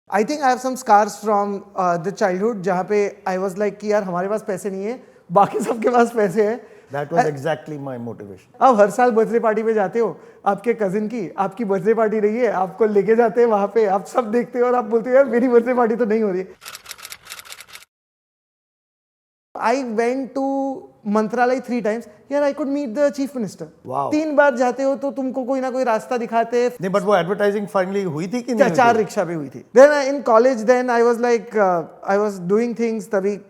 I think I have some scars from the childhood जहाँ पे I was like कि यार हमारे पास पैसे नहीं है, बाकी सबके पास पैसे हैं. That was exactly my motivation. अब हर साल बर्थडे पार्टी पे जाते हो, आपके कजिन की आपकी बर्थडे पार्टी रही है, आपको लेके जाते हैं वहाँ पे, आप सब देखते हो और आप बोलते हो यार मेरी बर्थडे पार्टी तो नहीं हो रही. I went to Mantralaya 3 times. Here I could meet the chief minister. Wow. 3 बार जाते हो तो तुमको कोई ना कोई रास्ता दिखाते हैं. नहीं, but वो advertising finally हुई थी कि नहीं? 4 रिक्शा पे हुई थी. Then in college, then I was like, I was doing things. तभी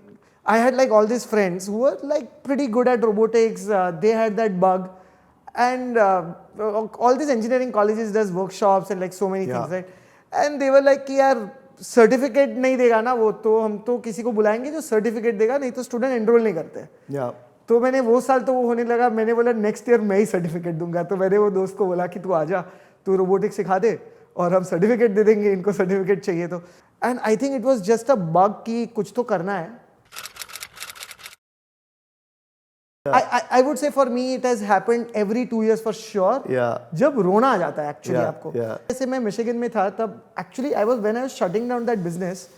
I had like all these friends who were like pretty good at robotics. They had that bug, and all these engineering colleges does workshops and like so many things, right? And they were like कि यार certificate नहीं देगा ना वो, तो हम तो किसी को बुलाएंगे जो सर्टिफिकेट देगा, नहीं तो स्टूडेंट एनरोल नहीं करते. तो मैंने वो साल तो वो होने लगा, मैंने बोला नेक्स्ट ईयर मैं ही सर्टिफिकेट दूंगा. तो मैंने वो दोस्त को बोला कि तू आजा, तू रोबोटिक्स सिखा दे और हम सर्टिफिकेट दे देंगे, इनको सर्टिफिकेट चाहिए तो. And I think it was just a bug कि कुछ तो करना है. I would say for me it has happened every 2 years for sure. जब रोना आ जाता है actually आपको. जैसे मैं मिशिगन में था तब actually when I was shutting down that business,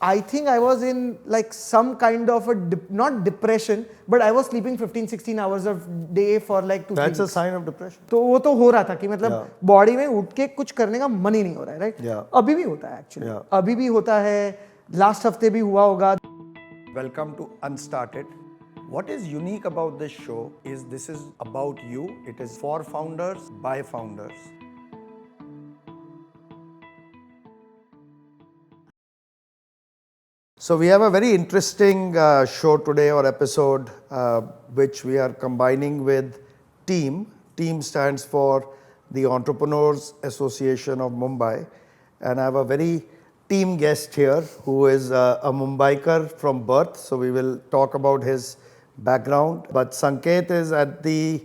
I think I was in like some kind of a not depression, but I was sleeping 15-16 hours a day for like 2 That's a sign of depression. तो वो तो हो रहा था कि मतलब body में उठ के कुछ करने का मन ही नहीं हो रहा है, राइट? अभी भी होता है एक्चुअली, अभी भी होता है. लास्ट हफ्ते भी हुआ होगा. Welcome to Unstarted. What is unique about this show is this is about you. It is for founders, by founders. So we have a very interesting show today or episode which we are combining with TEAM. TEAM stands for the Entrepreneurs Association of Mumbai. And I have a very team guest here who is a Mumbaiker from birth. So we will talk about his background, but Sanket is at the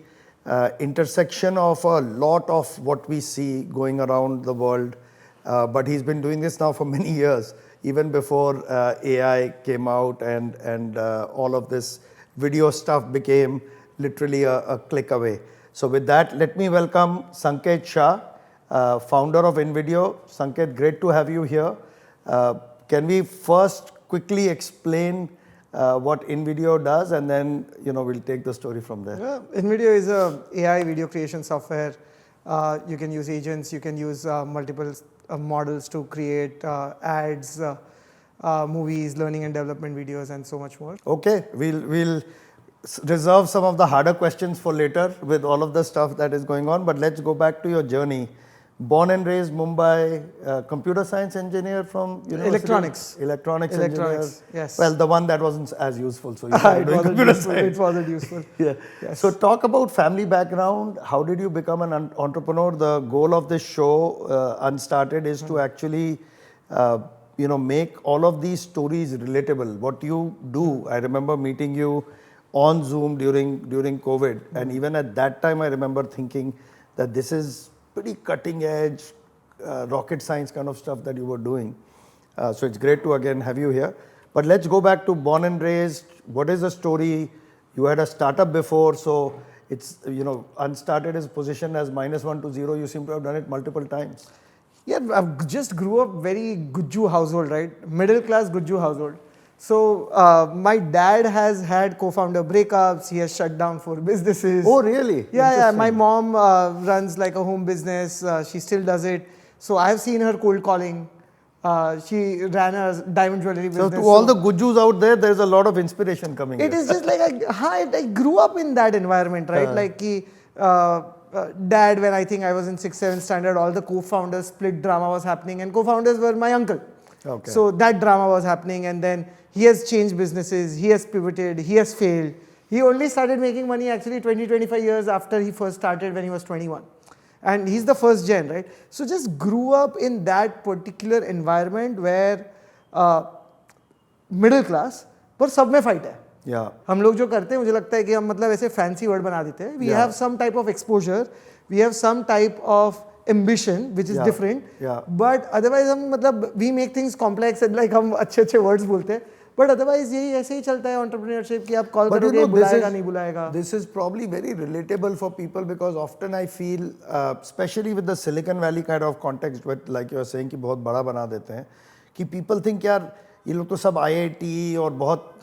intersection of a lot of what we see going around the world, but he's been doing this now for many years, even before AI came out and all of this video stuff became literally a click away. So with that, let me welcome Sanket Shah, founder of Invideo. Sanket, great to have you here. Can we first quickly explain what Invideo does, and then we'll take the story from there. Invideo is a AI video creation software. You can use agents, you can use multiple models to create ads, movies, learning and development videos, and so much more. Okay, we'll reserve some of the harder questions for later with all of the stuff that is going on, but let's go back to your journey. Born and raised Mumbai, computer science engineer from Electronics engineer. Yes. Well, the one that wasn't as useful, so you started doing computer science. It wasn't useful. Yes. So talk about family background. How did you become an entrepreneur? The goal of this show, Unstarted, is to actually make all of these stories relatable. What you do, I remember meeting you on Zoom during COVID, and even at that time I remember thinking that this is pretty cutting edge rocket science kind of stuff that you were doing. So it's great to again have you here. But let's go back to born and raised. What is the story? You had a startup before, so it's Unstarted is positioned as -1 to 0. You seem to have done it multiple times. Yeah, I just grew up very Gujju household, right? Middle class Gujju household. So my dad has had co-founder breakups. He has shut down 4 businesses. Oh, really? Yeah. My mom runs like a home business. She still does it. So I've seen her cold calling. She ran a diamond jewelry business. So to all the Gujjus out there, there's a lot of inspiration coming. It is just like I grew up in that environment, right? Like dad, when I think I was in 6th, 7th standard, all the co-founders split drama was happening, and co-founders were my uncle. Okay. So that drama was happening, and then he has changed businesses, he has pivoted, he has failed. He only started making money actually 20-25 years after he first started when he was 21. And he's the first gen, right? So just grew up in that particular environment where middle class, पर सब में fight है. हम लोग जो करते हैं मुझे लगता है कि हम मतलब ऐसे fancy word बना देते हैं. We have some type of exposure, we have some type of ambition which is different, but otherwise हम मतलब we make things complex and like हम अच्छे words बोलते हैं, बट अदरवाइज यही ऐसे ही चलता है एंटरप्रेन्योरशिप कि आप कॉल करोगे बुलाएगा नहीं बुलाएगा. This is probably very relatable for people because often I feel, especially with the Silicon Valley kind of context, but like you are saying कि बहुत बड़ा बना देते हैं कि people think यार ये लोग तो सब IIT और बहुत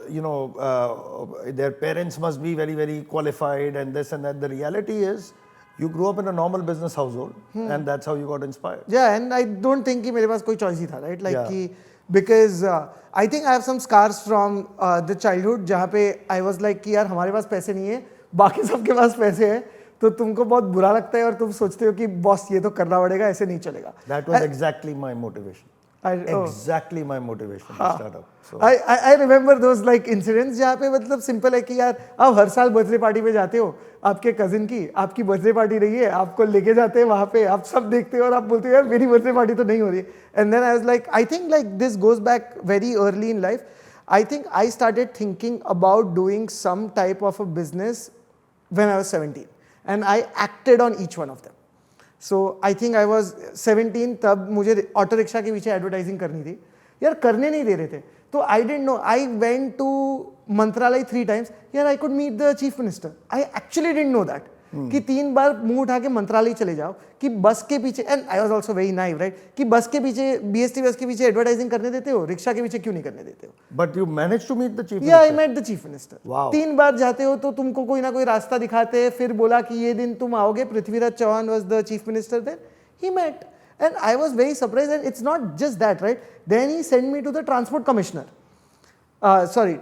their parents must be very very qualified and this and that. The reality is you grew up in a normal business household and that's how you got inspired. Yeah, and I don't think कि मेरे पास कोई choice ही था, right? Like कि because I think I have some scars from the childhood जहाँ पे I was like कि यार हमारे पास पैसे नहीं है, बाकी सबके पास पैसे है, तो तुमको बहुत बुरा लगता है और तुम सोचते हो कि बॉस ये तो करना पड़ेगा, ऐसे नहीं चलेगा. That was exactly my motivation. Exactly my motivation to start up. So I remember those like incidents जहाँ पे मतलब सिंपल है कि यार आप हर साल बर्थडे पार्टी पे जाते हो, आपके कजिन की आपकी बर्थडे पार्टी रही है, आपको लेके जाते हैं वहाँ पे, आप सब देखते हो और आप बोलते हो यार मेरी बर्थडे पार्टी तो नहीं हो रही है. And then I was like, I think like this goes back very early in life. I think I started thinking about doing some type of a business when I was 17 and I acted on each one of them. So I think I was 17 तब मुझे auto rickshaw के पीछे advertising करनी थी, यार करने नहीं दे रहे थे, तो I didn't know. I went to Mantralaya 3 times, यार I could meet the chief minister. I actually didn't know that कि 3 बार मुंह उठा के मंत्रालय चले जाओ कि बस के पीछे, and I was also very naive, right, कि बस के पीछे बीएसटी बस के पीछे एडवर्टाइजिंग करने देते हो, रिक्शा के पीछे क्यों नहीं करने देते हो. but you managed to meet the chief या I minister. Met the chief minister. Wow. 3 बार जाते हो तो तुमको कोई ना कोई रास्ता दिखाते हैं, फिर बोला कि ये दिन तुम आओगे. Prithviraj Chauhan was the chief minister then. He met and I was very surprised, and it's not just that, right? Then he sent me to the transport commissioner.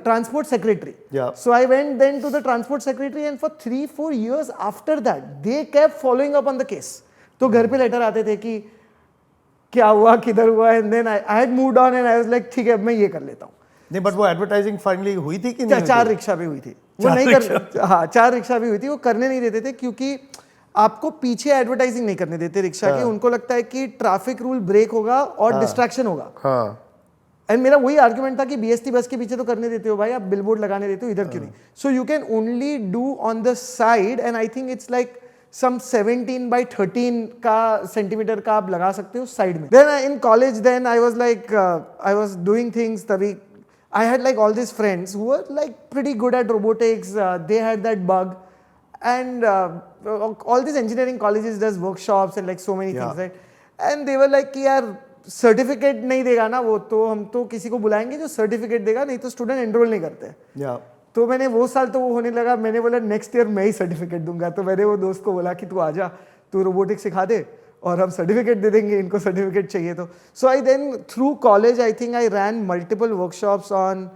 Transport secretary. Yeah. So I went then to the transport secretary and for 3-4 years after that, they kept following up on the case. तो घर पे letter आते थे कि क्या हुआ, किधर हुआ, and then I had moved on and I was like ठीक है अब मैं ये कर लेता हूँ. नहीं, but वो एडवर्टाइजिंग फाइनली हुई थी कि नहीं? 4 रिक्शा भी हुई थी वो नहीं कर, हाँ 4 रिक्शा भी हुई थी, वो करने नहीं देते थे क्योंकि आपको पीछे एडवर्टाइजिंग नहीं करने देते रिक्शा के. उनको लगता है कि ट्रैफिक रूल ब्रेक होगा और डिस्ट्रैक्शन होगा. एंड मेरा वही आर्गुमेंट था कि बीएसटी बस के पीछे तो करने देते हो भाई, आप बिलबोर्ड लगाने देते हो, इधर क्यों नहीं. So you can only do on the side and I think it's like some 17x13 का सेंटीमीटर का आप लगा सकते हो साइड में. Then in college then I was like I was doing things तभी I had like all these friends who were like pretty good at robotics. They had that bug and all these engineering colleges does workshops and like so many things, right? And they were like कि यार certificate नहीं देगा ना वो, तो हम तो किसी को बुलाएंगे जो सर्टिफिकेट देगा, नहीं तो स्टूडेंट एनरोल नहीं करते. तो मैंने वो साल तो वो होने लगा, मैंने बोला नेक्स्ट ईयर मैं ही सर्टिफिकेट दूंगा. तो मैंने वो दोस्त को बोला कि तू आजा, तू रोबोटिक्स सिखा दे और हम सर्टिफिकेट दे देंगे, इनको सर्टिफिकेट चाहिए तो. So I then through college I think I ran multiple workshops on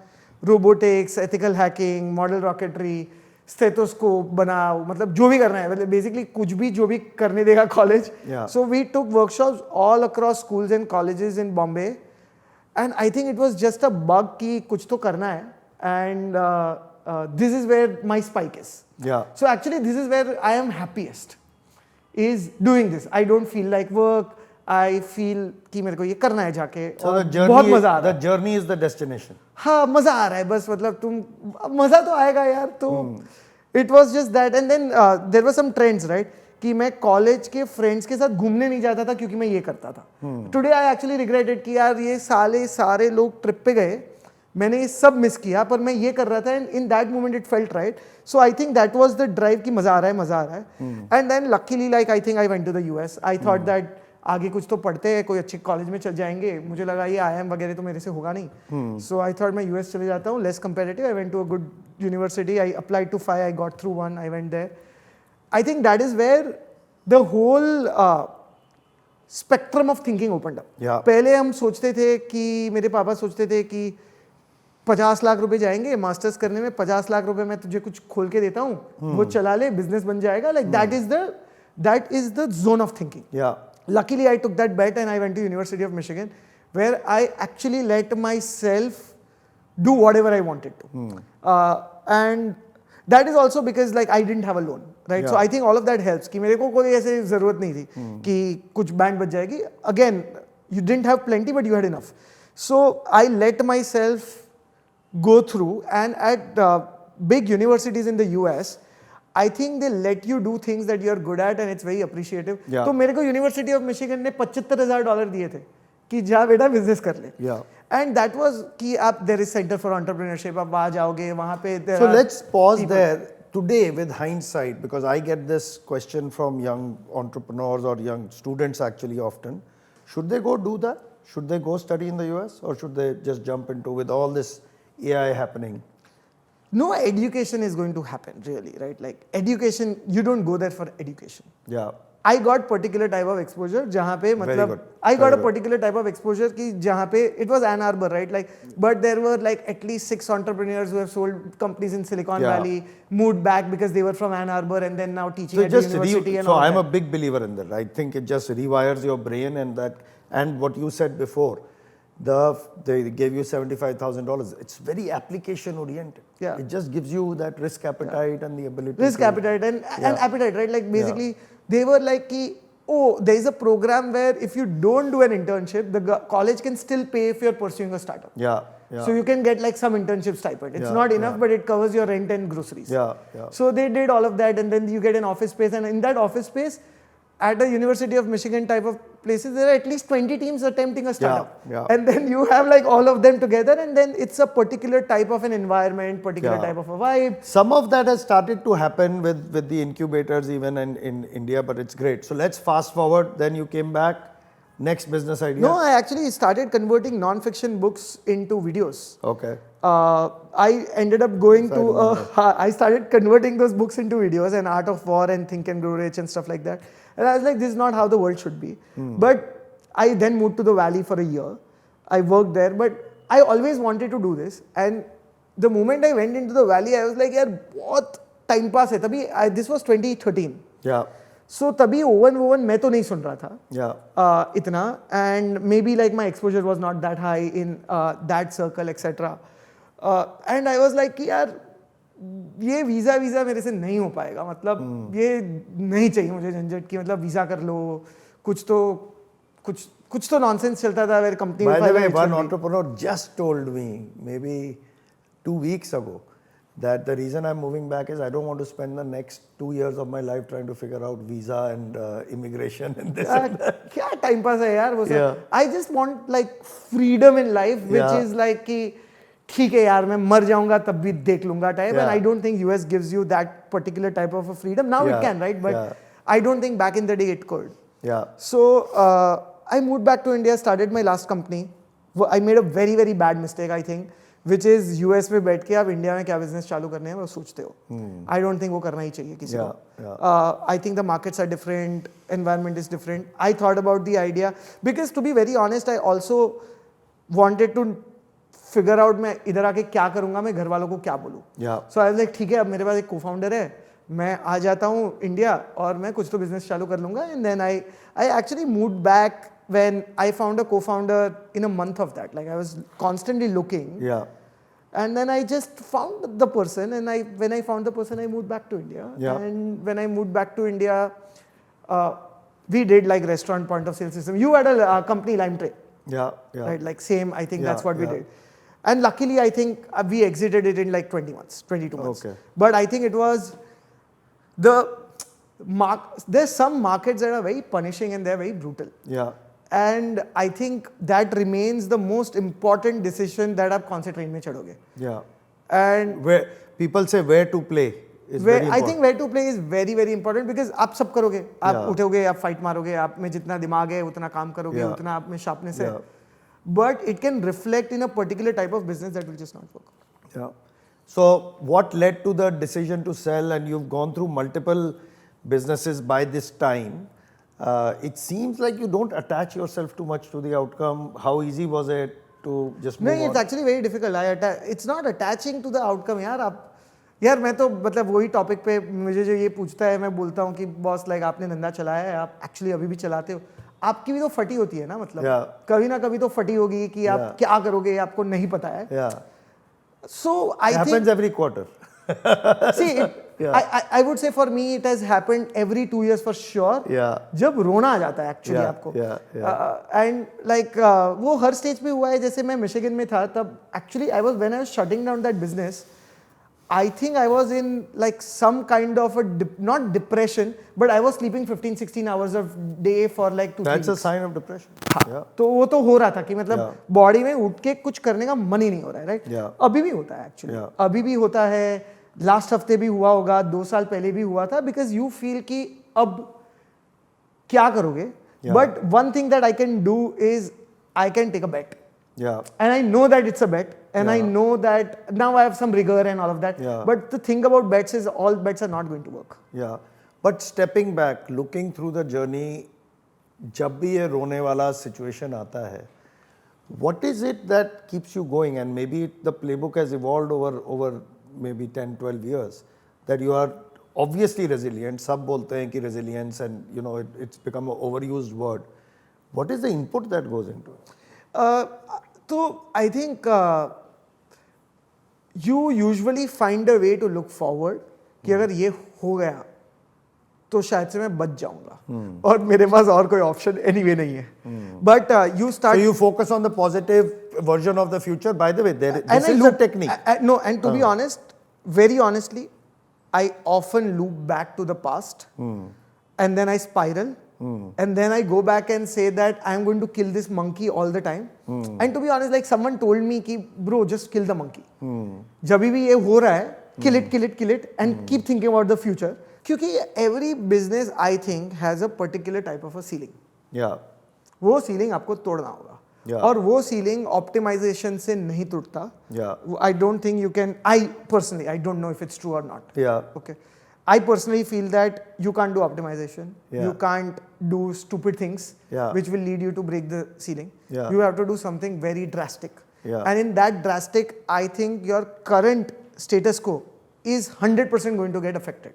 robotics, ethical hacking, model rocketry, stethoscope बनाओ, मतलब जो भी करना है, मतलब बेसिकली कुछ भी जो भी करने देगा college. So we took workshops all across schools and colleges in Bombay and I think it was just a bug कि कुछ तो करना है. And this is where my spike is. So actually this is where I am happiest, is doing this. I don't feel like work. I feel कि मेरे को ये करना है जाके. So और बहुत मजा आ रहा है. The journey is the destination. हाँ मजा आ रहा है बस, मतलब तुम मजा तो आएगा यार. तो it was just that and then there were some trends, right? कि मैं कॉलेज के फ्रेंड्स के साथ घूमने नहीं जाता था क्योंकि मैं ये करता था. Today I actually regretted कि यार ये सारे लोग ट्रिप पे गए, मैंने ये सब मिस किया, पर मैं ये कर रहा था and in that moment it felt right. So I think that was the drive कि मजा आ रहा है. And then luckily like I think I went to the US. I thought that आगे कुछ तो पढ़ते हैं, कोई अच्छे कॉलेज में चल जाएंगे. मुझे लगा ये IIM वगैरह तो मेरे से होगा नहीं. सो आई थॉट मैं यूएस चले जाता हूँ, less comparative. I went to a good university. I applied to 5, I got through 1, I went there. I think that is where the whole spectrum of thinking opened up. पहले हम सोचते थे कि मेरे पापा सोचते थे कि 50 लाख रुपए जाएंगे मास्टर्स करने में, 50 लाख रुपए मैं तुझे कुछ खोल के देता हूँ, वो चला ले, बिजनेस बन जाएगा. Like that is the zone of thinking. Luckily I took that bet and I went to University of Michigan where I actually let myself do whatever I wanted to. And that is also because like I didn't have a loan, right? So I think all of that helps कि मेरे को कोई ऐसे जरूरत नहीं थी कि कुछ बैंक बच जाएगी. Again, you didn't have plenty but you had enough. So I let myself go through, and at big universities in the US, I think they let you do things that you are good at and it's very appreciative. तो मेरे को university of Michigan ने $75,000 दिए थे कि जा बेटा business कर ले. And that was कि आप there is center for entrepreneurship, आप वहाँ जाओगे वहाँ पे there So are let's pause people. there today with hindsight, because I get this question from young entrepreneurs or young students actually often. Should they go do that? Should they go study in the US, or should they just jump into with all this AI happening? No education is going to happen really, right? Like education, you don't go there for education. Yeah. I got particular type of exposure जहाँ पे मतलब good. I got Very a good. particular type of exposure कि जहाँ पे it was Ann Arbor, right? Like, but there were like at least 6 entrepreneurs who have sold companies in Silicon Yeah. Valley, moved back because they were from Ann Arbor and then now teaching So at the university and so all I'm that. a big believer in that. I think it just rewires your brain, and what you said before, they gave you $75,000. It's very application oriented. Yeah. It just gives you that risk appetite and the ability. Risk to, appetite and appetite, right? Like basically they were like कि oh, there is a program where if you don't do an internship, the college can still pay if you're pursuing a startup. Yeah. Yeah. So you can get like some internship stipend. It's Yeah, not enough, yeah. but it covers your rent and groceries. Yeah. Yeah. So they did all of that, and then you get an office space, and in that office space, at a University of Michigan type of places, there are at least 20 teams attempting a startup. Yeah. And then you have like all of them together, and then it's a particular type of an environment, particular Yeah. type of a vibe. Some of that has started to happen with the incubators even in India, but it's great. So let's fast forward. Then you came back. Next business idea. No, I actually started converting non-fiction books into videos. Okay. I ended up going I started converting those books into videos, and Art of War and Think and Grow Rich and stuff like that. And I was like, this is not how the world should be. But I then moved to the Valley for a year. I worked there, but I always wanted to do this. And the moment I went into the Valley, I was like, यार बहुत time pass है. तभी this was 2013. Yeah. So तभी oven मैं तो नहीं सुन रहा था. Yeah. इतना, and maybe like my exposure was not that high in that circle, etc. And I was like कि यार ये वीज़ा मेरे से नहीं हो पाएगा, मतलब ये नहीं चाहिए मुझे झंझट की, मतलब वीज़ा कर लो, कुछ तो नॉनसेंस चलता था where company. By the way, one entrepreneur just told me maybe 2 weeks ago that the reason I'm moving back is I don't want to spend the next 2 years of my life trying to figure out visa and immigration and this and that. क्या time pass है यार वो सब. Yeah. I just want like freedom in life, which Yeah. is like कि ठीक है यार मैं मर जाऊंगा तब भी देख लूंगा type. Yeah. And I don't think US gives you that particular type of a freedom. Now Yeah. it can, right? But Yeah. I don't think back in the day it could. Yeah. So I moved back to India, started my last company. I made a very very bad mistake, I think, which is US में बैठ के आप India में क्या business चालू करने हैं वो सोचते हो. I don't think वो करना ही चाहिए किसी को. I think the markets are different, environment is different. I thought about the idea because to be very honest, I also wanted to figure out मैं इधर आके क्या करूँगा, मैं घर वालों को क्या बोलूँ. Yeah. So I was like ठीक है, अब मेरे पास एक co-founder है, मैं आ जाता हूँ इंडिया और मैं कुछ तो बिजनेस चालू कर लूँगा. And then I actually moved back when I found a co-founder in a month of that. Like I was constantly looking. Yeah. And then I just found the person, and when I found the person, I moved back to India. Yeah. And when I moved back to India, we did like restaurant point of sale system. You had a company, Lime Tray, Yeah. Yeah. right? Like same, I think Yeah, that's what we yeah. did. And luckily, I think we exited it in like 20 months, 22 months. Okay. But I think it was there's some markets that are very punishing and they're very brutal. Yeah. And I think that remains the most important decision that आप कौन से train में चढ़ोगे. Yeah. And Where people say where to play is very important. I think where to play is very very important because आप सब करोगे, आप Yeah. उठोगे, आप fight मारोगे, आप में जितना दिमाग है उतना काम करोगे, Yeah. उतना आप में sharpness है. Yeah. But it can reflect in a particular type of business that will just not work. Yeah. So what led to the decision to sell, and you've gone through multiple businesses by this time. It seems like you don't attach yourself too much to the outcome. How easy was it to just move नहीं, on? it's actually very difficult. It's not attaching to the outcome. यार मैं तो मतलब वही topic पे मुझे जो ये पूछता है मैं बोलता हूँ कि बॉस लाइक आपने धंधा चलाया है, आप एक्चुअली अभी भी चलाते हो, आपकी भी तो फटी होती है ना, मतलब Yeah. कभी ना कभी तो फटी होगी कि आप Yeah. क्या करोगे आपको नहीं पता है. Yeah. So I It happens think every quarter. see Yeah. I would say for me it has happened every 2 years for sure. Yeah. जब रोना आ जाता है एक्चुअली Yeah, आपको. yeah. एंड लाइक वो हर स्टेज पे हुआ है. जैसे मैं मिशिगन में था तब actually I was when I was shutting down that business, I think I was in like some kind of a not depression, but I was sleeping 15-16 hours a day for like 2-3 That's a weeks. sign of depression. हाँ, तो वो तो हो रहा था कि मतलब body में उठ के कुछ करने का मन ही नहीं हो रहा है, राइट? अभी भी होता है एक्चुअली, अभी भी होता है, लास्ट हफ्ते भी हुआ होगा, 2 साल पहले भी हुआ था, बिकॉज यू फील कि अब क्या करोगे? But one thing that I can do is I can take a bet. Yeah. And I know that it's a bet, and I know that now I have some rigor and all of that. But the thing about bets is all bets are not going to work. Yeah. But stepping back, looking through the journey, जब भी ये रोने वाला situation आता है, what is it that keeps you going? And maybe the playbook has evolved over maybe 10-12 years, that you are obviously resilient. सब बोलते हैं कि resilience, and you know it's become an overused word. What is the input that goes into it? तो I think you usually find a way to look forward कि अगर ये हो गया तो शायद से मैं बच जाऊंगा, और मेरे पास और कोई ऑप्शन एनीवे नहीं है. But you start, you focus on the positive version of the future. By the way, this is a technique. No, and to be honest, very honestly, I often loop back to the past, and then I spiral. And then I go back and say that I'm going to kill this monkey all the time. And to be honest, like someone told me कि bro, just kill the monkey. जब भी ये हो रहा है, kill it, and keep thinking about the future. क्योंकि every business I think has a particular type of a ceiling. Yeah. वो ceiling आपको तोड़ना होगा. और वो ceiling optimization से नहीं टूटता. I don't think you can. I personally, I don't know if it's true or not. Okay. I personally feel that you can't do optimization. You can't do stupid things which will lead you to break the ceiling. You have to do something very drastic. And in that drastic, I think your current status quo is 100% going to get affected.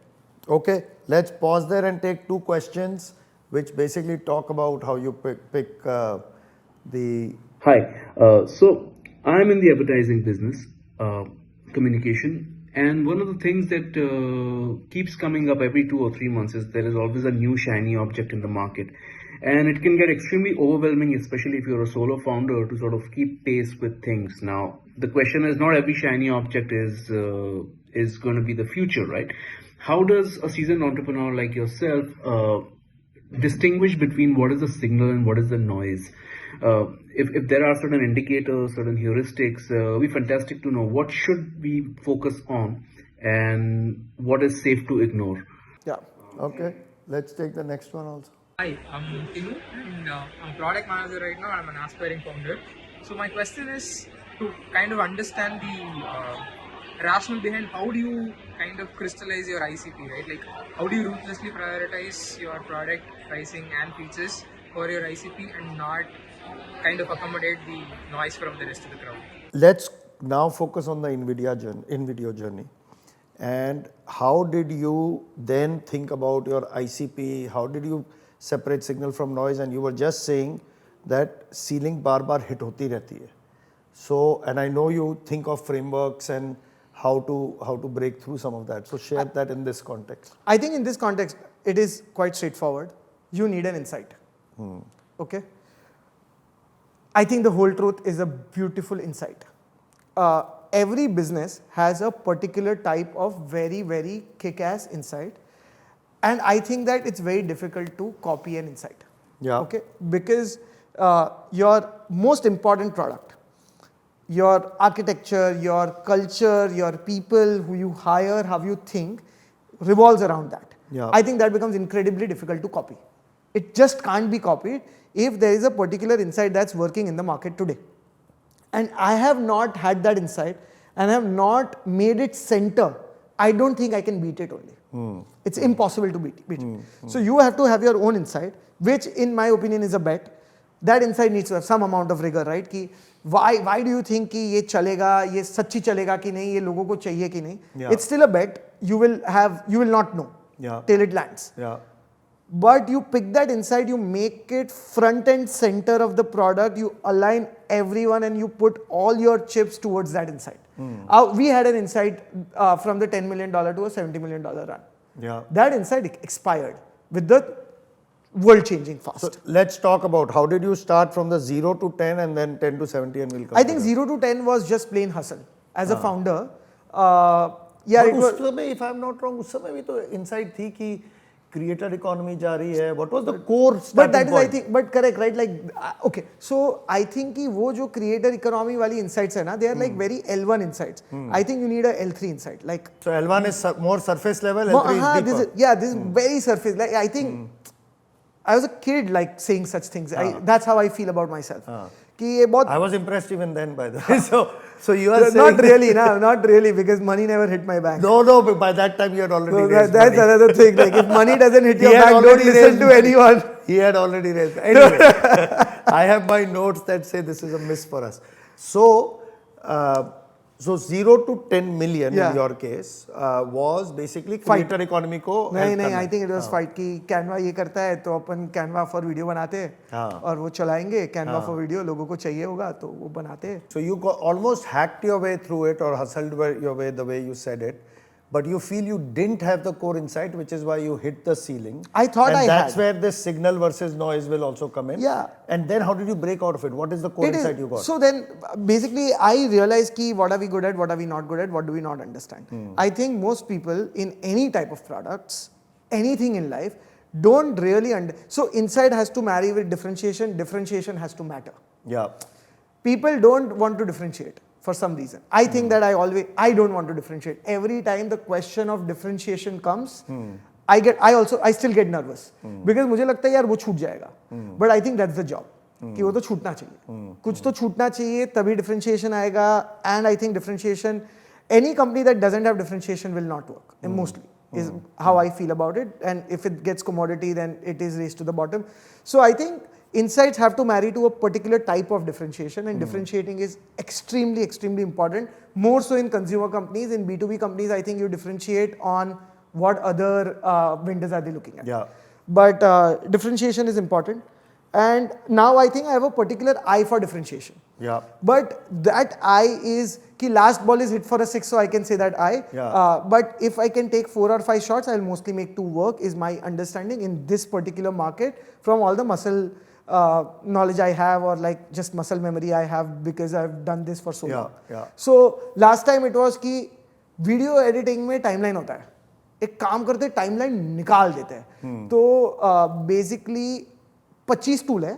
Okay, let's pause there and take 2 questions which basically talk about how you pick the... Hi, so I'm in the advertising business, communication. And one of the things that keeps coming up every 2 or 3 months is there is always a new shiny object in the market. And it can get extremely overwhelming, especially if you're a solo founder, to sort of keep pace with things. Now, the question is not every shiny object is going to be the future, right? How does a seasoned entrepreneur like yourself distinguish between what is the signal and what is the noise? If there are certain indicators, certain heuristics, it would be fantastic to know what should we focus on and what is safe to ignore. Okay, let's take the next one also. Hi, I'm Tinu, and I'm product manager right now. I'm an aspiring founder. So my question is to kind of understand the rationale behind how do you kind of crystallize your ICP, right? Like how do you ruthlessly prioritize your product pricing and features for your ICP and not kind of accommodate the noise from the rest of the crowd? Let's now focus on the Invideo journey. And how did you then think about your ICP? How did you separate signal from noise? And you were just saying that ceiling bar hit hoti rehti hai. So, and I know you think of frameworks and how to break through some of that. So share that in this context. I think in this context, it is quite straightforward. You need an insight. Okay. I think the whole truth is a beautiful insight. Every business has a particular type of very, very kick-ass insight. And I think that it's very difficult to copy an insight. Okay. Because your most important product, your architecture, your culture, your people who you hire, how you think, revolves around that. I think that becomes incredibly difficult to copy. It just can't be copied if there is a particular insight that's working in the market today. And I have not had that insight and have not made it center. I don't think I can beat it only. It's impossible to beat it. So you have to have your own insight, which in my opinion is a bet. That insight needs to have some amount of rigor, right? कि why do you think कि ये चलेगा, ये सच्ची चलेगा कि नहीं, ये लोगों को चाहिए कि नहीं? It's still a bet. You will not know till it lands. But you pick that insight, you make it front and center of the product, you align everyone and you put all your chips towards that insight. We had an insight from the $10 million to a $70 million run. That insight expired with the world changing fast. So let's talk about how did you start from the 0 to 10 and then 10 to 70 and we'll come I think 0 to 10 was just plain hustle. As a founder, Yeah, But it was. उस समय, if I'm not wrong, उस समय भी तो insight थी कि creator economy जा रही है. What was the core But starting that is, I point? think, but correct, right? Like, okay, so I think कि वो जो creator economy वाली insights है ना, they are like very L1 insights. I think you need a L3 insight. Like, So L1 is more surface level, L3 is this deeper. is, yeah, this is very surface. Like, I think I was a kid, like saying such things. That's how I feel about myself. कि ये बहुत I was impressed even then, by the way. So you are saying not really, no, not really, because money never hit my bank. No, but by that time you had already So raised that's money. another thing. Like, if money doesn't hit He your had bank, don't already listen raised to money. anyone. He had already raised. Anyway, I have my notes that say this is a miss for us. So, so 0 to 10 million Yeah. in your case was basically Fight. creator economy को नहीं help नहीं, करना आई है. Think it was fight कि Canva ये करता है तो अपन कैनवा फॉर वीडियो बनाते हैं हाँ. और वो चलाएंगे कैनवा फॉर वीडियो, लोगों को चाहिए होगा तो वो बनाते हैं. So you almost hacked your way through it or hustled your way the way you said it, but you feel you didn't have the core insight, which is why you hit the ceiling. I thought and I that's had. where this signal versus noise will also come in. Yeah. And then how did you break out of it? What is the core It is- insight you got? So then, basically, I realized ki what are we good at, what are we not good at, what do we not understand. I think most people in any type of products, anything in life, don't really so insight has to marry with differentiation. Differentiation has to matter. Yeah. People don't want to differentiate for some reason. I think that I don't want to differentiate. Every time the question of differentiation comes, I still get nervous because मुझे लगता है यार वो छूट जाएगा. But I think that's the job. कि वो तो छूटना चाहिए. कुछ तो छूटना चाहिए तभी differentiation आएगा. And I think differentiation, any company that doesn't have differentiation will not work. And mostly is how I feel about it. And if it gets commodity, then it is raised to the bottom. So I think insights have to marry to a particular type of differentiation, and differentiating is extremely, extremely important. More so in consumer companies. In B2B companies, I think you differentiate on what other vendors are they looking at. Yeah. But differentiation is important. And now I think I have a particular eye for differentiation. Yeah. But that eye is कि last ball is hit for a 6, so I can say that eye. Yeah. But if I can take 4 or 5 shots, I'll mostly make 2 work, is my understanding in this particular market from all the muscle knowledge I have, or like just muscle memory I have because I've done this for so long. Yeah. So last time it was कि video editing में timeline होता है, एक काम करते timeline निकाल देते हैं. तो बेसिकली 25 टूल है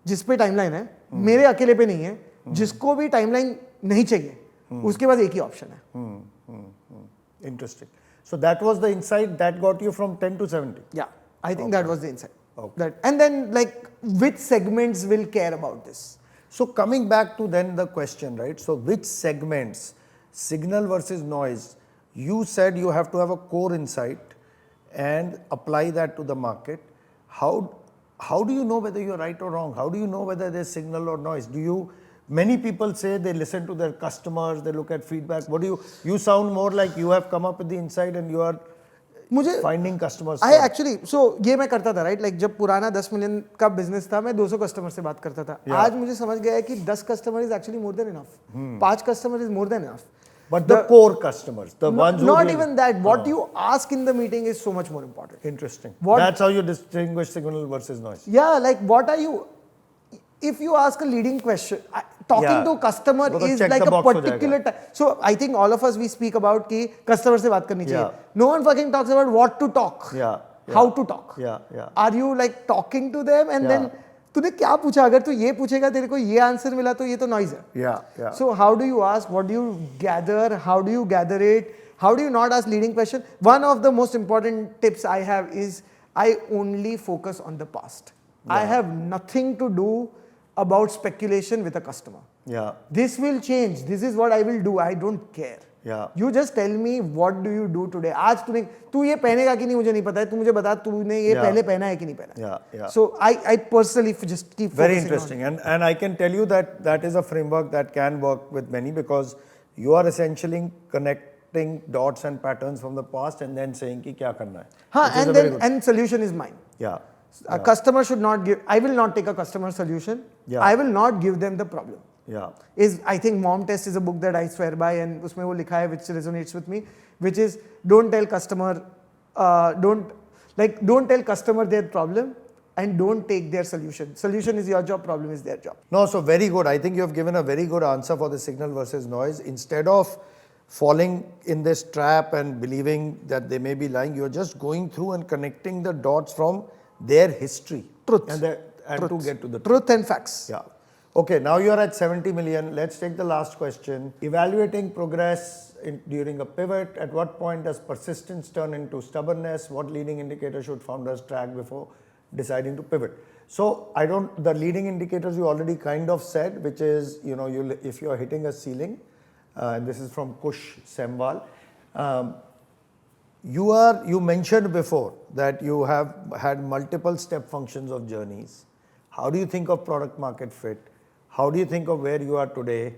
जिस पे टाइमलाइन है, मेरे अकेले पे नहीं है. जिसको भी टाइमलाइन नहीं चाहिए उसके पास एक ही ऑप्शन है. Interesting. So that was the insight that got you from 10 to 70. Yeah, I think that was the insight. Okay. That, and then like which segments will care about this? So coming back to then the question, right? So which segments, signal versus noise, you said you have to have a core insight and apply that to the market. How do you know whether you're right or wrong? How do you know whether there's signal or noise? Many people say they listen to their customers, they look at feedback. You sound more like you have come up with the insight and you are finding customers. I actually, so ये मैं करता था, right? Like जब पुराना 10 million का business था, मैं 200 customer से बात करता था. आज मुझे समझ गया है कि 10 customer is actually more than enough. 5 customer is more than enough. But the core customers, the ones who not really, even that. What you ask in the meeting is so much more important. Interesting. What- That's how you distinguish signal versus noise. Yeah, like what are you? If you ask a leading question, talking Yeah. to customer वो तो is check like the a box हो particular time. So I think all of us we speak about कि customer से बात करनी चाहिए. Yeah. No one fucking talks about what to talk. Yeah. How to talk. Yeah. Are you like talking to them and Yeah. then तूने क्या पूछा? अगर तू ये पूछेगा तेरे को ये आंसर मिला तो ये तो noise है. Yeah. So how do you ask? What do you gather? How do you gather it? How do you not ask leading question? One of the most important tips I have is I only focus on the past. I have nothing to do about speculation with a customer. Yeah. This will change. This is what I will do. I don't care. Yeah. You just tell me what do you do today. आज तू ये पहनेगा कि नहीं मुझे नहीं पता है. तू मुझे बता तूने ये पहले पहना है कि नहीं पहना है. Yeah. So I personally just keep Very focusing interesting. on it. And I can tell you that is a framework that can work with many because you are essentially connecting dots and patterns from the past and then saying कि क्या करना है. हाँ, Which is and a very then good- and solution is mine. Yeah. A customer should not give. I will not take a customer solution. Yeah. I will not give them the problem. Yeah. I think Mom Test is a book that I swear by, and उसमें वो लिखा है which resonates with me, which is don't tell customer their problem and don't take their solution. Solution is your job, problem is their job. No, so very good. I think you have given a very good answer for the signal versus noise. Instead of falling in this trap and believing that they may be lying. You're just going through and connecting the dots from their history. Truth. And to get to the truth and facts. Yeah. Okay, now you're at 70 million. Let's take the last question. Evaluating progress during a pivot. At what point does persistence turn into stubbornness? What leading indicator should founders track before deciding to pivot? So the leading indicators you already kind of said, which is, if you're hitting a ceiling, and this is from Kush Semwal. You mentioned before that you have had multiple step functions of journeys. How do you think of product market fit? How do you think of where you are today?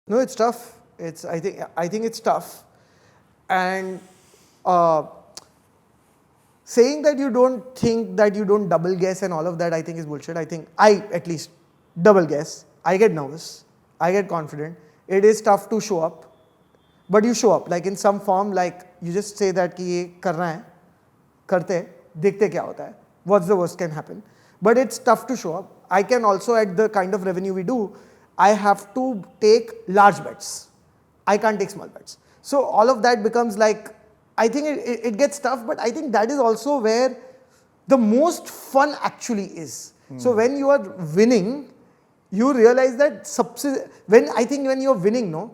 No, it's tough. I think it's tough, and saying that you don't think that you don't double guess and all of that, I think is bullshit. I think I at least double guess. I get nervous. I get confident. It is tough to show up, but you show up like in some form. Like you just say that कि ये करना है, करते हैं, देखते क्या होता है. What's the worst can happen? But it's tough to show up. I can also, at the kind of revenue we do, I have to take large bets. I can't take small bets. So all of that becomes like, I think it gets tough, but I think that is also where the most fun actually is. So when you are winning, you realize that when you are winning, no,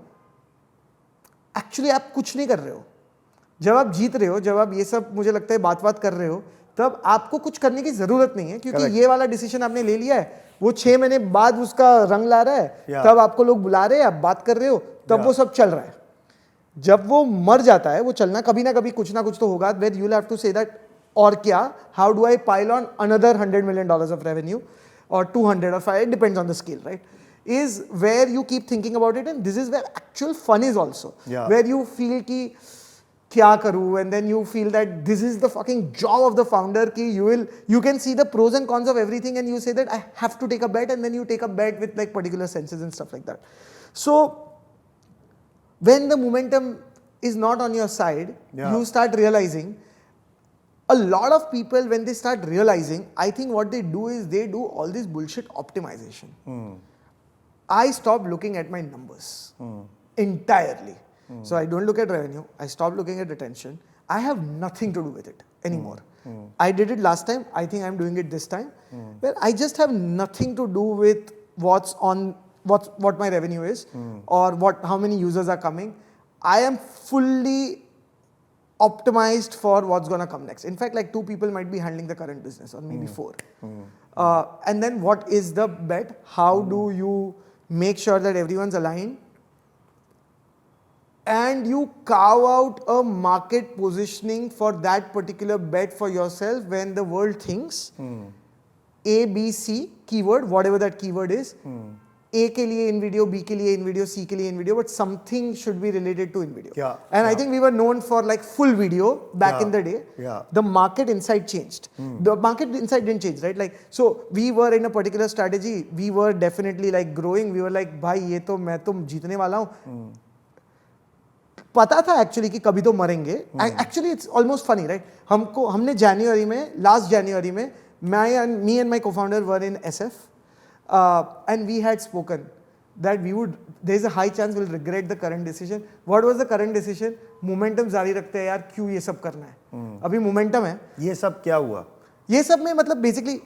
actually आप कुछ नहीं कर रहे हो. जब आप जीत रहे हो, जब आप ये सब मुझे लगता है बात कर रहे हो, तब आपको कुछ करने की जरूरत नहीं है, क्योंकि ये वाला डिसीजन आपने ले लिया है. वो 6 महीने बाद उसका रंग ला रहा है, तब आपको लोग बुला रहे हैं, आप बात कर रहे हो, तब वो सब चल रहा है. जब वो मर जाता है, वो चलना कभी ना कभी कुछ ना कुछ तो होगा. Where you'll have to say that, और क्या, how do I pile on another $100 million of revenue, or 200 or 5, it depends on the scale, right? Is where you keep thinking about it, and this is where actual fun is also. Where you feel कि क्या करूँ, and then you feel that this is the fucking job of the founder, कि you can see the pros and cons of everything, and you say that I have to take a bet, and then you take a bet with like particular senses and stuff like that. So when the momentum is not on your side, you start realizing. A lot of people, when they start realizing, I think what they do is they do all this bullshit optimization. I stop looking at my numbers entirely. So I don't look at revenue. I stop looking at retention. I have nothing to do with it anymore. I did it last time. I think I'm doing it this time. Where I just have nothing to do with what my revenue is, or how many users are coming. I am fully optimized for what's going to come next. In fact, like 2 people might be handling the current business, or maybe 4. And then what is the bet? How do you make sure that everyone's aligned? And you carve out a market positioning for that particular bet for yourself when the world thinks A, B, C, keyword, whatever that keyword is. A के लिए Invideo, B के लिए Invideo, C के लिए Invideo, but something should be related to Invideo. I think we were known for like full video back in the day. The market insight changed. The market insight didn't change, right? Like, so we were in a particular strategy. We were definitely like growing. We were like, भाई ये तो मैं तो जीतने वाला हूँ. पता था actually कि कभी तो मरेंगे. Actually it's almost funny, right? हमने January में, last January में, me and my co-founder were in SF. And we had spoken that there's a high chance we'll regret the current decision. What was the current decision? Momentum जारी रखते हैं यार, क्यों ये सब करना है? अभी momentum है. ये सब क्या हुआ? ये सब में मतलब basically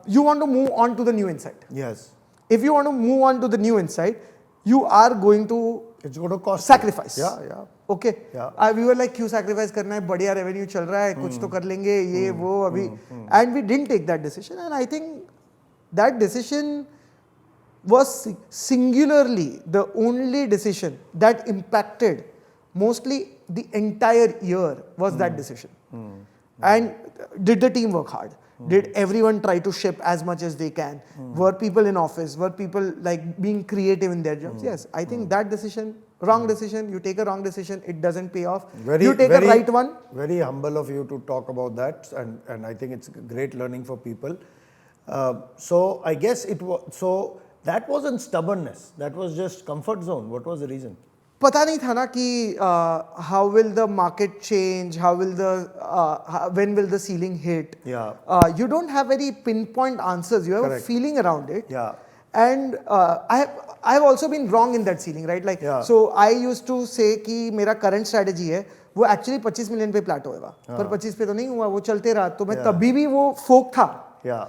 you want to move on to the new insight. Yes. If you want to move on to the new insight, you are going to it's going to cost sacrifice. Yeah. Okay. We were like, क्यों sacrifice करना है? बढ़िया revenue चल रहा है, कुछ तो कर लेंगे ये वो अभी. And we didn't take that decision, and I think that decision was singularly the only decision that impacted mostly the entire year was that decision. And did the team work hard? Did everyone try to ship as much as they can? Were people in office? Were people like being creative in their jobs? Yes, I think that decision, wrong decision, you take a wrong decision, it doesn't pay off. You take a right one. Very humble of you to talk about that, and I think it's great learning for people. So I guess that wasn't stubbornness. That was just comfort zone. What was the reason? पता नहीं था ना कि how will the market change, how will the when will the ceiling hit. Yeah. You don't have very pinpoint answers. You have Correct. a feeling around it. Yeah. And I have also been wrong in that ceiling, right? Like Yeah. so I used to say कि मेरा current strategy है वो actually 25 million पे Plato होगा, पर 25 पे तो नहीं हुआ, वो चलते रहा, तो मैं तभी भी वो फोक था Yeah.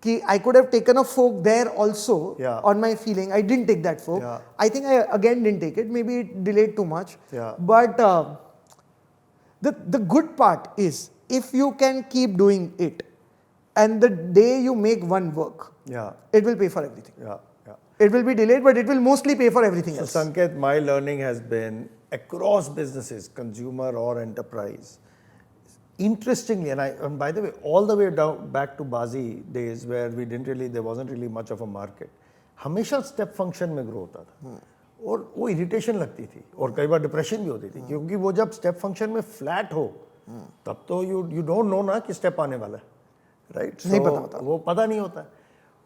कि I could have taken a fork there also. Yeah. On my feeling. I didn't take that fork. Yeah. I think I again didn't take it. Maybe it delayed too much. Yeah. But the good part is if you can keep doing it, and the day you make one work, Yeah. it will pay for everything. Yeah. Yeah. It will be delayed, but it will mostly pay for everything So else. Sanket, my learning has been across businesses, consumer or enterprise. Interestingly, and by the way, all the way down back to Bazi days where there wasn't really much of a market, हमेशा step function में grow होता था और वो irritation लगती थी और कई बार depression भी होती थी क्योंकि वो जब step function में flat हो तब तो you don't know ना कि step आने वाला है, right? नहीं पता होता। वो पता नहीं होता है.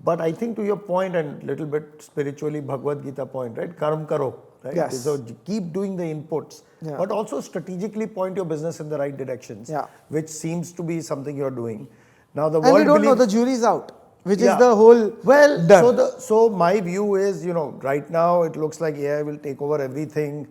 But I think to your point and little bit spiritually Bhagavad Gita point, right? Karm karo, right? Yes. So keep doing the inputs, Yeah. but also strategically point your business in the right directions, Yeah. which seems to be something you're doing. Now the And we world don't know, believes- the jury's out, which Yeah. is the whole Well, done. so my view is, right now it looks like AI will take over everything.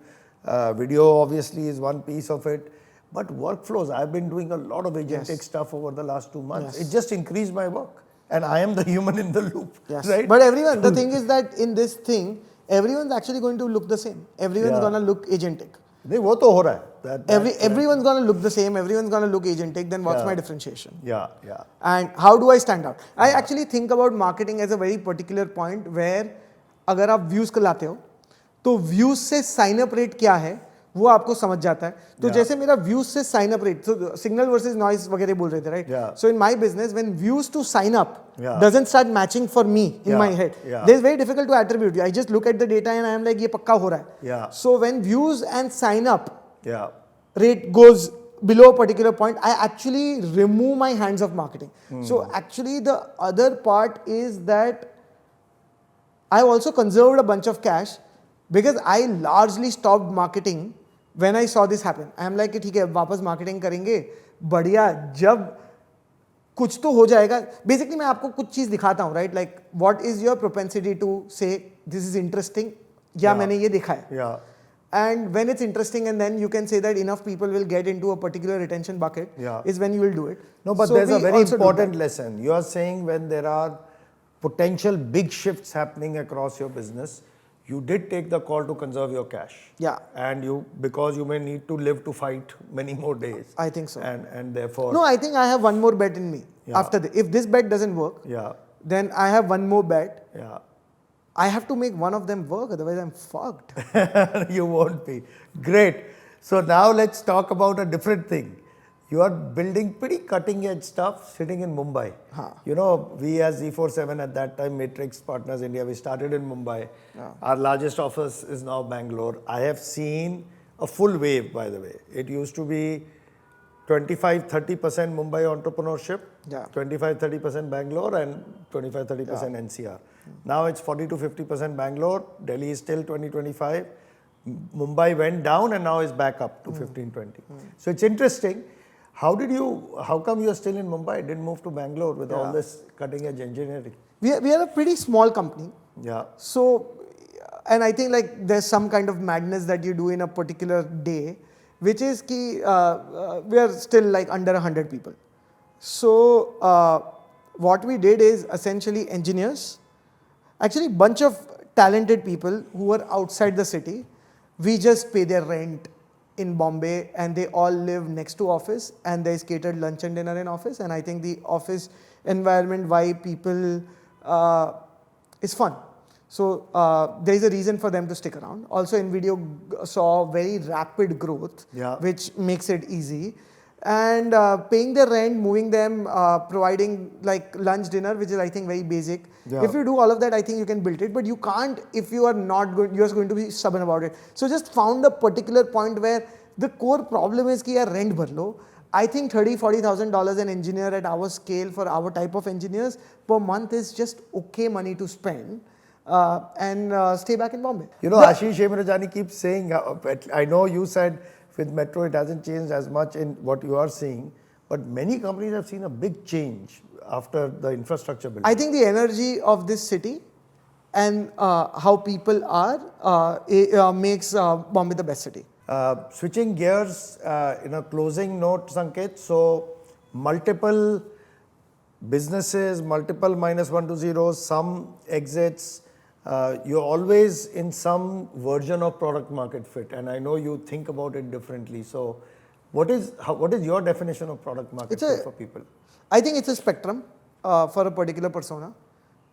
Video obviously is one piece of it. But workflows, I've been doing a lot of agentic stuff over the last 2 months. Yes. It just increased my work. And I am the human in the loop, Yes. right? But everyone, the thing is that in this thing, everyone's actually going to look the same. Everyone's Yeah. going to look agentic. नहीं वो तो हो रहा है. Everyone's going to look the same. Everyone's going to look agentic. Then what's Yeah. my differentiation? Yeah, yeah. And how do I stand out? I actually think about marketing as a very particular point where अगर आप views को लाते हो तो views से sign up rate क्या है वो आपको समझ जाता है. तो Yeah. जैसे मेरा views से sign up rate, so signal versus noise वगैरह बोल रहे थे, right? Yeah. So in my business, when views to sign up Yeah. doesn't start matching for me in Yeah. my head, Yeah. this is very difficult to attribute. I just look at the data and I am like ये पक्का हो रहा है. Yeah. So when views and sign up Yeah. rate goes below a particular point, I actually remove my hands of marketing. So actually the other part is that I also conserved a bunch of cash because I largely stopped marketing when I saw this happen. I am like ठीक है वापस marketing करेंगे बढ़िया जब कुछ तो हो जाएगा. Basically मैं आपको कुछ चीज़ दिखाता हूँ, right? Like what is your propensity to say this is interesting या मैंने ये देखा है. Yeah. And when it's interesting and then you can say that enough people will get into a particular retention bucket Yeah. is when you will do it. No, but So there's a we very also do important that. lesson. You are saying when there are potential big shifts happening across your business, you did take the call to conserve your cash. Yeah. And because you may need to live to fight many more days. I think so. And therefore. No, I think I have one more bet in me. Yeah. After this. If this bet doesn't work, Yeah. then I have one more bet. Yeah. I have to make one of them work, otherwise I'm fucked. You won't be. Great. So now let's talk about a different thing. You are building pretty cutting edge stuff sitting in Mumbai. Huh. We as Z47 at that time, Matrix Partners India, we started in Mumbai. Our largest office is now Bangalore. I have seen a full wave, by the way. It used to be 25-30% Mumbai entrepreneurship, Yeah. 25-30% Bangalore, and 25-30% NCR. Now it's 40-50% Bangalore. Delhi is still 20-25. Mumbai went down and now is back up to 15-20. So it's interesting. How come you are still in Mumbai? Didn't move to Bangalore with all this cutting edge engineering? We are a pretty small company. Yeah. So, and I think like there's some kind of madness that you do in a particular day, which is we are still like under 100 people. So what we did is essentially engineers, actually bunch of talented people who were outside the city. We just pay their rent in Bombay and they all live next to office and there is catered lunch and dinner in office, and I think the office environment vibe people is fun. So there is a reason for them to stick around. Also Invideo saw very rapid growth, which makes it easy. And paying their rent, moving them, providing like lunch, dinner, which is I think very basic. Yeah. If you do all of that, I think you can build it, but you can't if you are not good, you're going to be stubborn about it. So just found a particular point where the core problem is कि यार rent भर लो. I think $30,000-$40,000 an engineer at our scale for our type of engineers per month is just okay money to spend. and stay back in Bombay. You know, Ashish Hemrajani keeps saying, I know you said with Metro it hasn't changed as much in what you are seeing, but many companies have seen a big change after the infrastructure building. I think the energy of this city and how people are makes Bombay the best city. Switching gears, in a closing note, Sanket, so multiple businesses, multiple -120, some exits, you're always in some version of product market fit, and I know you think about it differently. So what is your definition of product market fit for people? I think it's a spectrum for a particular persona,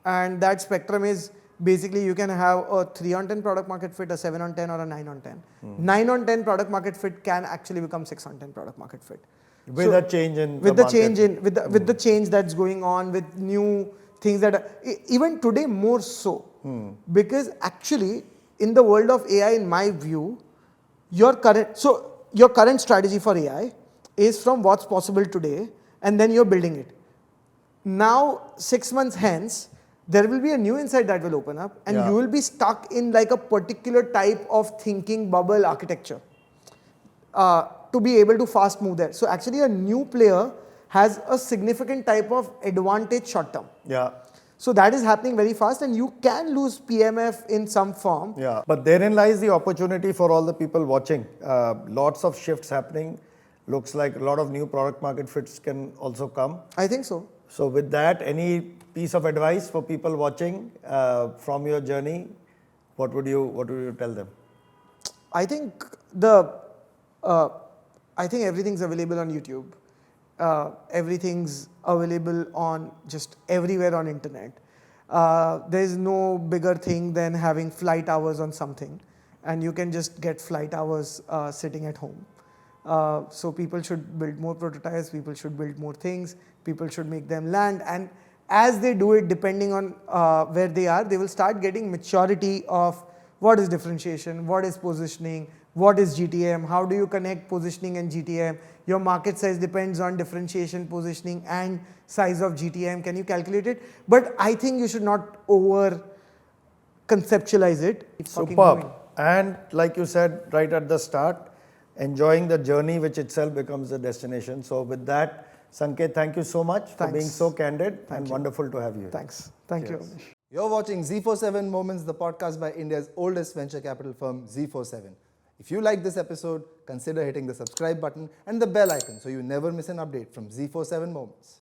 and that spectrum is basically you can have a 3 on 10 product market fit, a 7 on 10 or a 9 on 10. 9 on 10 product market fit can actually become 6 on 10 product market fit. With a change in with the the change in with the change that's going on, with new things that are, even today more so, because actually in the world of AI, in my view, your current strategy for AI is from what's possible today, and then you're building it. Now 6 months hence, there will be a new insight that will open up, and you will be stuck in like a particular type of thinking bubble architecture to be able to fast move there. So actually a new player has a significant type of advantage short term. Yeah. So that is happening very fast, and you can lose PMF in some form. Yeah, but therein lies the opportunity for all the people watching. Lots of shifts happening. Looks like a lot of new product market fits can also come. I think so. So with that, any piece of advice for people watching from your journey, what would you tell them? I think I think everything's available on YouTube. Everything's available on just everywhere on internet. There's no bigger thing than having flight hours on something, and you can just get flight hours sitting at home. So people should build more prototypes, people should build more things, people should make them land, and as they do it, depending on where they are, they will start getting maturity of what is differentiation, what is positioning, what is GTM, how do you connect positioning and GTM. Your market size depends on differentiation, positioning and size of GTM. Can you calculate it? But I think you should not over conceptualize it. It's Superb. And like you said right at the start, enjoying the journey, which itself becomes the destination. So with that, Sanket, thank you so much for being so candid and wonderful to have you. Thanks. Thank you, Avnish. You're watching Z47 Moments, the podcast by India's oldest venture capital firm, Z47. If you like this episode, consider hitting the subscribe button and the bell icon so you never miss an update from Z47 Moments.